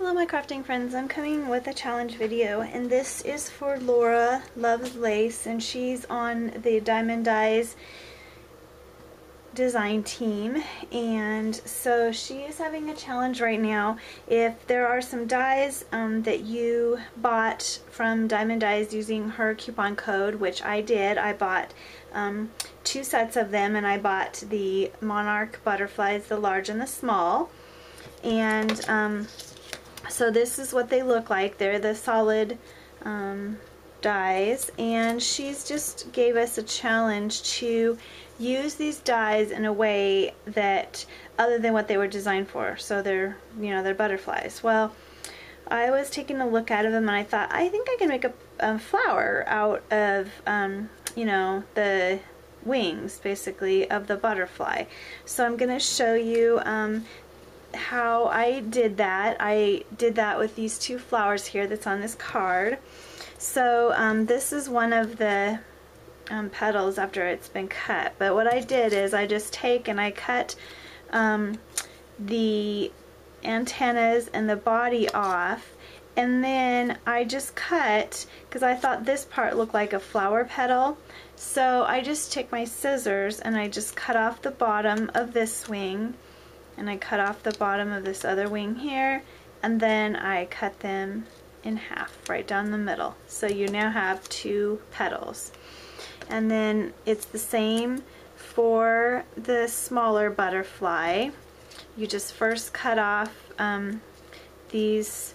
Hello my crafting friends, I'm coming with a challenge video, and this is for Laura Loves Lace, and she's on the Diamond Dyes design team. And so she is having a challenge right now. If there are some dyes that you bought from Diamond Dyes using her coupon code, which I did, I bought 2 sets of them, and I bought the Monarch butterflies, the large and the small. And so this is what they look like. They're the solid dyes, and she's just gave us a challenge to use these dyes in a way that other than what they were designed for. So they're, they're butterflies. Well, I was taking a look at them and I thought, I think I can make a flower out of the wings basically of the butterfly. So I'm going to show you how I did that. I did that with these 2 flowers here that's on this card. So this is one of the petals after it's been cut, but what I did is I just take and I cut the antennas and the body off, and then I just cut, because I thought this part looked like a flower petal, so I just took my scissors and I just cut off the bottom of this wing, and I cut off the bottom of this other wing here, and then I cut them in half right down the middle. So you now have 2 petals. And then it's the same for the smaller butterfly. You just first cut off these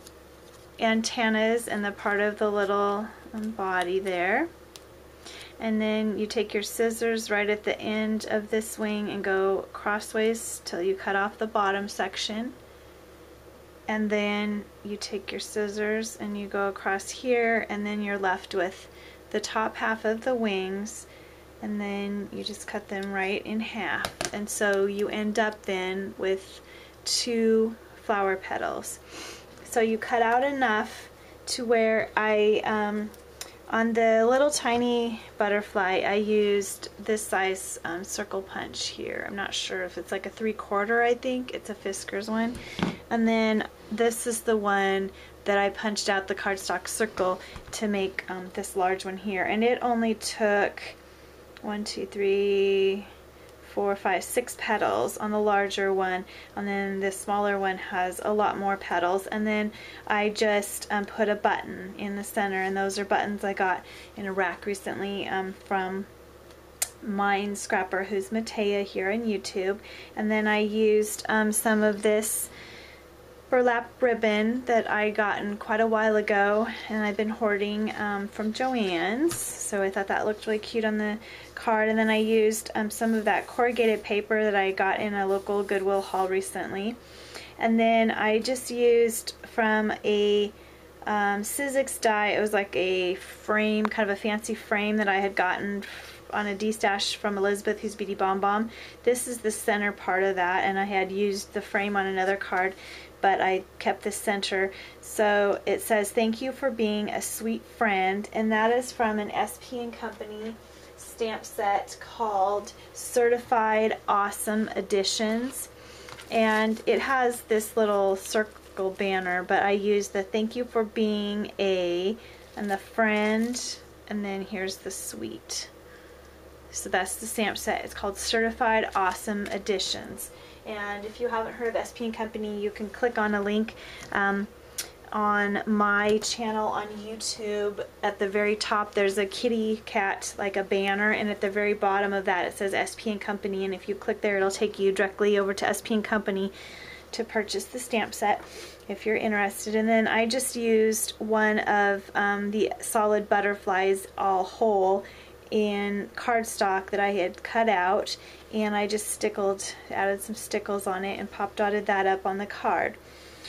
antennas and the part of the little body there. And then you take your scissors right at the end of this wing and go crossways till you cut off the bottom section. And then you take your scissors and you go across here, and then you're left with the top half of the wings, and then you just cut them right in half. And so you end up then with 2 flower petals. So you cut out enough to where on the little tiny butterfly, I used this size circle punch here. I'm not sure if it's like a 3/4, I think. It's a Fiskars one. And then this is the one that I punched out the cardstock circle to make this large one here. And it only took 1, 2, 3, 4, 5, 6 petals on the larger one, and then the smaller one has a lot more petals. And then I just put a button in the center, and those are buttons I got in a rack recently from Mind Scrapper, who's Matea here on YouTube. And then I used some of this burlap ribbon that I gotten quite a while ago, and I've been hoarding from Joann's, so I thought that looked really cute on the card. And then I used some of that corrugated paper that I got in a local Goodwill haul recently. And then I just used from a Sizzix die. It was like a frame, kind of a fancy frame that I had gotten on a D-stash from Elizabeth, who's Beauty Bomb Bomb. This is the center part of that, and I had used the frame on another card, but I kept the center. So it says, "Thank you for being a sweet friend," and that is from an SP & Company stamp set called Certified Awesome Editions. And it has this little circle banner, but I used the "Thank you for being a," and the friend, and then here's the sweet. So that's the stamp set. It's called Certified Awesome Editions. And if you haven't heard of SP & Company, you can click on a link on my channel on YouTube. At the very top there's a kitty cat, like a banner, and at the very bottom of that it says SP & Company, and if you click there it'll take you directly over to SP & Company to purchase the stamp set if you're interested. And then I just used one of the solid butterflies all whole in cardstock that I had cut out, and I just added some stickles on it and pop dotted that up on the card.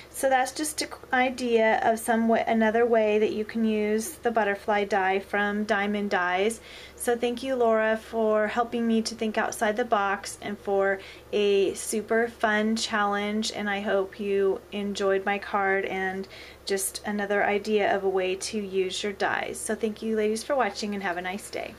So that's just an idea of another way that you can use the butterfly die from Diamond Dyes. So thank you, Laura, for helping me to think outside the box and for a super fun challenge, and I hope you enjoyed my card and just another idea of a way to use your dyes. So thank you ladies for watching, and have a nice day.